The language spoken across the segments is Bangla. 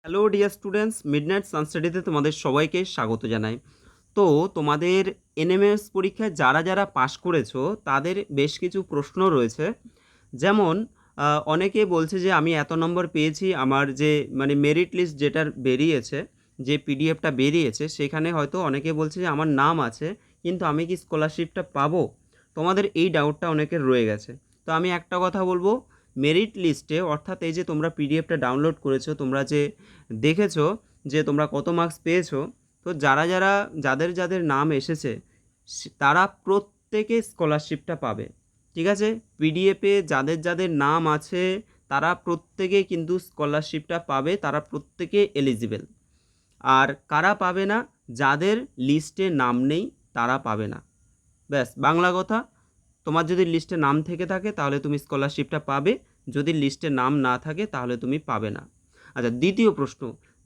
হ্যালো ডিয়ার স্টুডেন্টস, মিডনাইট সানস্টাডিতে তোমাদের সবাইকে স্বাগত জানাই। তো তোমাদের এনএমএস পরীক্ষায় যারা যারা পাশ করেছো তাদের বেশ কিছু প্রশ্ন রয়েছে। যেমন অনেকে বলছে যে আমি এত নম্বর পেয়েছি, আমার যে মানে মেরিট লিস্ট যেটার বেরিয়েছে, যে পিডিএফটা বেরিয়েছে সেখানে হয়তো অনেকে বলছে যে আমার নাম আছে, কিন্তু আমি কি স্কলারশিপটা পাবো? তোমাদের এই ডাউটটা অনেকের রয়ে গেছে। তো আমি একটা কথা বলবো, মেরিট লিস্টে অর্থাৎ এই যে তোমরা পিডিএফটা ডাউনলোড করেছো, তোমরা যে দেখেছো যে তোমরা কত মার্কস পেয়েছো, তো যারা যারা যাদের যাদের নাম এসেছে তারা প্রত্যেকে স্কলারশিপটা পাবে। ঠিক আছে? পিডিএফে যাদের যাদের নাম আছে তারা প্রত্যেকে কিন্তু স্কলারশিপটা পাবে, তারা প্রত্যেকে এলিজিবেল। আর কারা পাবে না? যাদের লিস্টে নাম নেই তারা পাবে না। ব্যাস বাংলা কথা, তোমার যদি লিস্টে নাম থেকে থাকে তাহলে তুমি স্কলারশিপটা পাবে, যদি লিস্টে নাম না থাকে তাহলে তুমি পাবে না। আচ্ছা, দ্বিতীয় প্রশ্ন,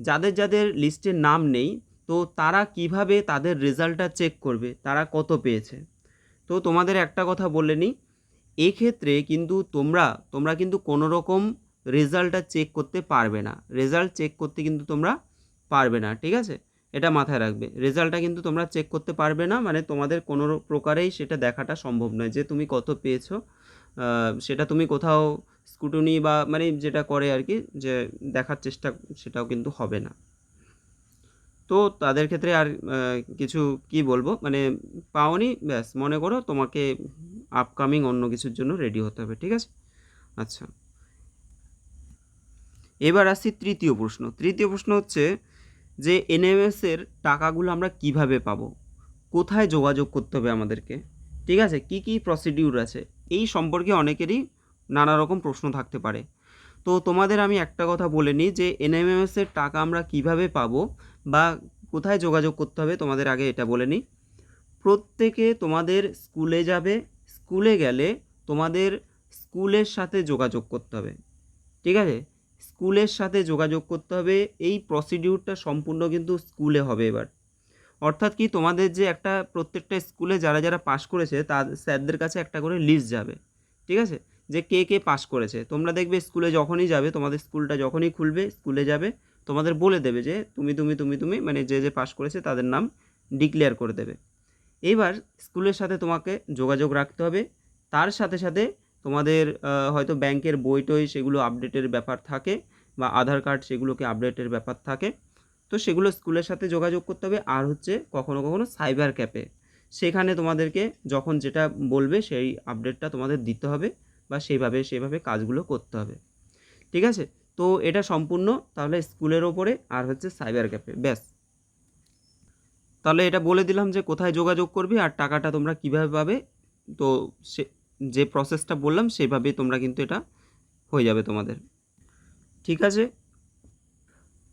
যাদের যাদের লিস্টে নাম নেই তো তারা কিভাবে তাদের রেজাল্টটা চেক করবে, তারা কত পেয়েছে? তো তোমাদের একটা কথা বলে নিই, এক্ষেত্রে কিন্তু তোমরা তোমরা কিন্তু কোনো রকম রেজাল্টটা চেক করতে পারবে না। রেজাল্ট চেক করতে কিন্তু তোমরা পারবে না, ঠিক আছে? এটা মাথায় রাখবে, রেজাল্টটা কিন্তু তোমরা চেক করতে পারবে না, মানে তোমাদের কোনো প্রকারেই সেটা দেখাটা সম্ভব নয় যে তুমি কত পেয়েছো। সেটা তুমি কোথাও স্কুটনি বা মানে যেটা করে আর কি, যে দেখার চেষ্টা, সেটাও কিন্তু হবে না। তো তাদের ক্ষেত্রে আর কিছু কি বলবো, মানে পাওনি, ব্যাস মনে করো তোমাকে আপকামিং অন্য কিছুর জন্য রেডি হতে হবে, ঠিক আছে? আচ্ছা, এবার আসছি তৃতীয় প্রশ্ন। তৃতীয় প্রশ্ন হচ্ছে যে এনএমএস এর টাকাগুলো আমরা কিভাবে পাবো, কোথায় যোগাযোগ করতে হবে আমাদেরকে, ঠিক আছে, কি কি প্রসিডিউর আছে, এই সম্পর্কে অনেকেরই নানা রকম প্রশ্ন থাকতে পারে। তো তোমাদের আমি একটা কথা বলে নিই যে এনএমএস এর টাকা আমরা কিভাবে পাবো বা কোথায় যোগাযোগ করতে হবে, তোমাদের আগে এটা বলে নিই। প্রত্যেকে তোমাদের স্কুলে যাবে, স্কুলে গেলে তোমাদের স্কুলের সাথে যোগাযোগ করতে হবে, ঠিক আছে? স্কুলের সাথে যোগাযোগ করতে হবে, এই প্রসিডিউরটা সম্পূর্ণ কিন্তু স্কুলে হবে এবার। অর্থাৎ কি, তোমাদের যে একটা প্রত্যেকটা স্কুলে যারা যারা পাশ করেছে তার স্যারদের কাছে একটা করে লিস্ট যাবে, ঠিক আছে, যে কে কে পাশ করেছে। তোমরা দেখবে স্কুলে যখনই যাবে, তোমাদের স্কুলটা যখনই খুলবে, স্কুলে যাবে, তোমাদের বলে দেবে যে তুমি তুমি তুমি তুমি মানে যে যে পাশ করেছে তাদের নাম ডিক্লেয়ার করে দেবে। এইবার স্কুলের সাথে তোমাকে যোগাযোগ রাখতে হবে। তার সাথে সাথে তোমাদের হয়তো ব্যাংকের বই টই সেগুলো আপডেটের ব্যাপার থাকে, বা আধার কার্ড সেগুলোকে আপডেটের ব্যাপার থাকে। তো সেগুলো স্কুলের সাথে যোগাযোগ করতে হবে। আর হচ্ছে কখনো কখনো সাইবার ক্যাফে, সেখানে তোমাদেরকে যখন যেটা বলবে সেই আপডেটটা তোমাদের দিতে হবে, বা সেইভাবে সেভাবে কাজগুলো করতে হবে, ঠিক আছে? তো এটা সম্পূর্ণ তাহলে স্কুলের ওপরে আর হচ্ছে সাইবার ক্যাফে, ব্যাস। তাহলে এটা বলে দিলাম যে কোথায় যোগাযোগ করবে আর টাকাটা তোমরা কিভাবে পাবে। তো সে যে প্রসেসটা বললাম সেভাবেই তোমরা কিন্তু এটা হয়ে যাবে তোমাদের, ঠিক আছে?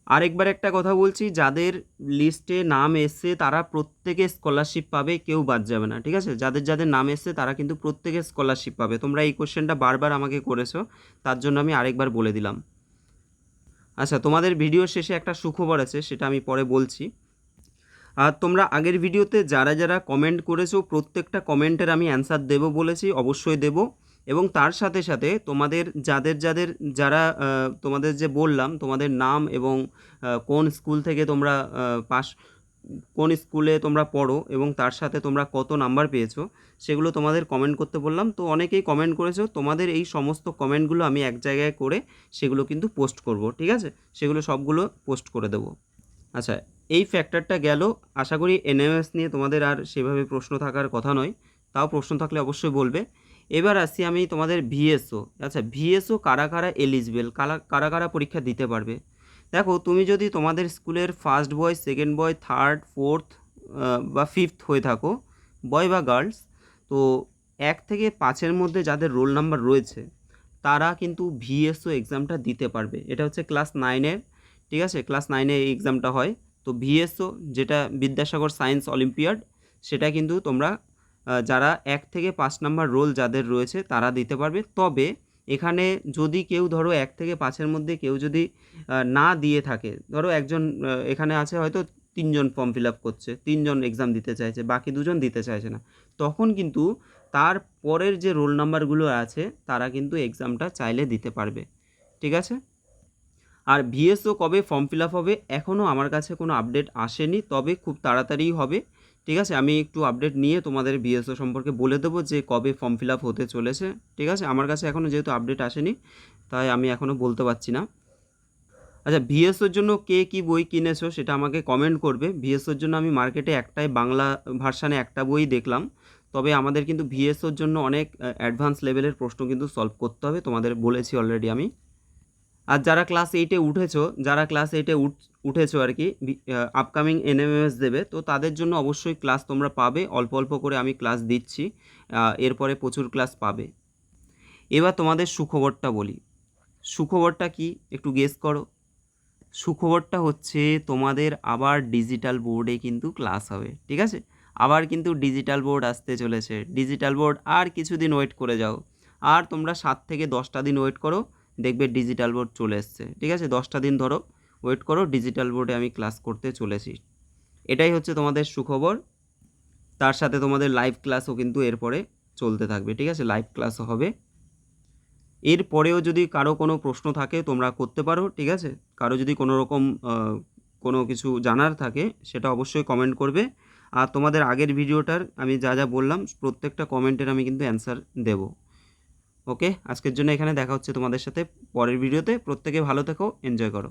আরেকবার একটা কথা বলছি, যাদের লিস্টে নাম এসছে তারা প্রত্যেকে স্কলারশিপ পাবে, কেউ বাদ যাবে না, ঠিক আছে? যাদের যাদের নাম এসছে তারা কিন্তু প্রত্যেকে স্কলারশিপ পাবে। তোমরা এই কোশ্চেনটা বারবার আমাকে করেছো, তার জন্য আমি আরেকবার বলে দিলাম। আচ্ছা, তোমাদের ভিডিওর শেষে একটা সুখবর আছে, সেটা আমি পরে বলছি। আর তোমরা আগের ভিডিওতে যারা যারা কমেন্ট করেছো প্রত্যেকটা কমেন্টের আমি অ্যান্সার দেবো বলেছি, অবশ্যই দেব। এবং তার সাথে সাথে তোমাদের যাদের যাদের যারা তোমাদের যে বললাম তোমাদের নাম এবং কোন স্কুল থেকে তোমরা পাস, কোন স্কুলে তোমরা পড়ো এবং তার সাথে তোমরা কত নাম্বার পেয়েছো, সেগুলো তোমাদের কমেন্ট করতে বললাম। তো অনেকেই কমেন্ট করেছো, তোমাদের এই সমস্ত কমেন্টগুলো আমি এক জায়গায় করে সেগুলো কিন্তু পোস্ট করব, ঠিক আছে? সেগুলো সবগুলো পোস্ট করে দেবো। আচ্ছা, এই ফ্যাক্টরটা গেল। আশা করি এনএমএস নিয়ে তোমাদের আর সেভাবে প্রশ্ন থাকার কথা নয়, তাও প্রশ্ন থাকলে অবশ্যই বলবে। এবার আসছি আমি তোমাদের ভিএসও। আচ্ছা, ভিএসও কারা কারা এলিজিবল, কারা কারা কারা পরীক্ষা দিতে পারবে? দেখো, তুমি যদি তোমাদের স্কুলের first boy, second boy, third, fourth বা ফিফথ হয়ে থাকো, বয় বা গার্লস, তো 1 থেকে 5-এর মধ্যে যাদের রোল নাম্বার রয়েছে তারা কিন্তু ভিএসও এক্সামটা দিতে পারবে। এটা হচ্ছে ক্লাস 9-এর, ঠিক আছে? ক্লাস 9-এ এই এক্সামটা হয়। তো ভিএসও যেটা বিদ্যাসাগর সায়েন্স অলিম্পিয়াড, সেটা কিন্তু তোমরা যারা 1 থেকে 5 নাম্বার রোল যাদের রয়েছে তারা দিতে পারবে। তবে এখানে যদি কেউ ধরো 1 থেকে 5-এর মধ্যে কেউ যদি না দিয়ে থাকে, ধরো একজন এখানে আছে হয়তো 3জন ফর্ম ফিল আপ করছে, 3জন এক্সাম দিতে চাইছে, বাকি 2জন দিতে চাইছে না, তখন কিন্তু তার পরের যে রোল নাম্বারগুলো আছে তারা কিন্তু এক্সামটা চাইলে দিতে পারবে, ঠিক আছে? আর ভিএসও কবে ফর্ম ফিল আপ হবে এখনও আমার কাছে কোনো আপডেট আসেনি, তবে খুব তাড়াতাড়িই হবে। ঠিক আছে, আমি একটু আপডেট নিয়ে তোমাদের ভিএসও সম্পর্কে বলে দেবো যে কবে ফর্ম ফিল আপ হতে চলেছে। ঠিক আছে, আমার কাছে এখনও যেহেতু আপডেট আসেনি তাই আমি এখনও বলতে পারছি না। আচ্ছা, ভিএসওর জন্য কে কী বই কিনেছো সেটা আমাকে কমেন্ট করবে। ভিএসওর জন্য আমি মার্কেটে একটাই বাংলা ভার্সানে একটা বই দেখলাম, তবে আমাদের কিন্তু ভিএসওর জন্য অনেক অ্যাডভান্স লেভেলের প্রশ্ন কিন্তু সলভ করতে হবে, তোমাদের বলেছি অলরেডি আমি। আর যারা ক্লাস এইটে উঠেছো, যারা ক্লাস এইটে উঠেছো আর কি, আপকামিং এনএমএমএস দেবে, তো তাদের জন্য অবশ্যই ক্লাস তোমরা পাবে। অল্প অল্প করে আমি ক্লাস দিচ্ছি, এরপরে প্রচুর ক্লাস পাবে। এবার তোমাদের সুখবরটা বলি। সুখবরটা কি একটু গেস করো। সুখবরটা হচ্ছে তোমাদের আবার ডিজিটাল বোর্ডে কিন্তু ক্লাস হবে। ঠিক আছে, আবার কিন্তু ডিজিটাল বোর্ড আসতে চলেছে। ডিজিটাল বোর্ড আর কিছুদিন ওয়েট করে যাও, আর তোমরা 7 থেকে 10টা দিন ওয়েট করো, দেখবে ডিজিটাল বোর্ড চলে এসছে। ঠিক আছে, 10টা দিন ধরো ওয়েট করো, ডিজিটাল বোর্ডে আমি ক্লাস করতে চলেছি। এটাই হচ্ছে তোমাদের সুখবর। তার সাথে তোমাদের লাইভ ক্লাসও কিন্তু এরপরে চলতে থাকবে। ঠিক আছে, লাইভ ক্লাসও হবে। এরপরেও যদি কারো কোনো প্রশ্ন থাকে তোমরা করতে পারো। ঠিক আছে, কারো যদি কোনো রকম কোনো কিছু জানার থাকে সেটা অবশ্যই কমেন্ট করবে। আর তোমাদের আগের ভিডিওটার আমি যা যা বললাম প্রত্যেকটা কমেন্টের আমি কিন্তু অ্যান্সার দেব। ওকে, আজকের জন্য এখানে দেখা হচ্ছে তোমাদের সাথে পরের ভিডিওতে। প্রত্যেকে ভালো থেকো, এনজয় করো।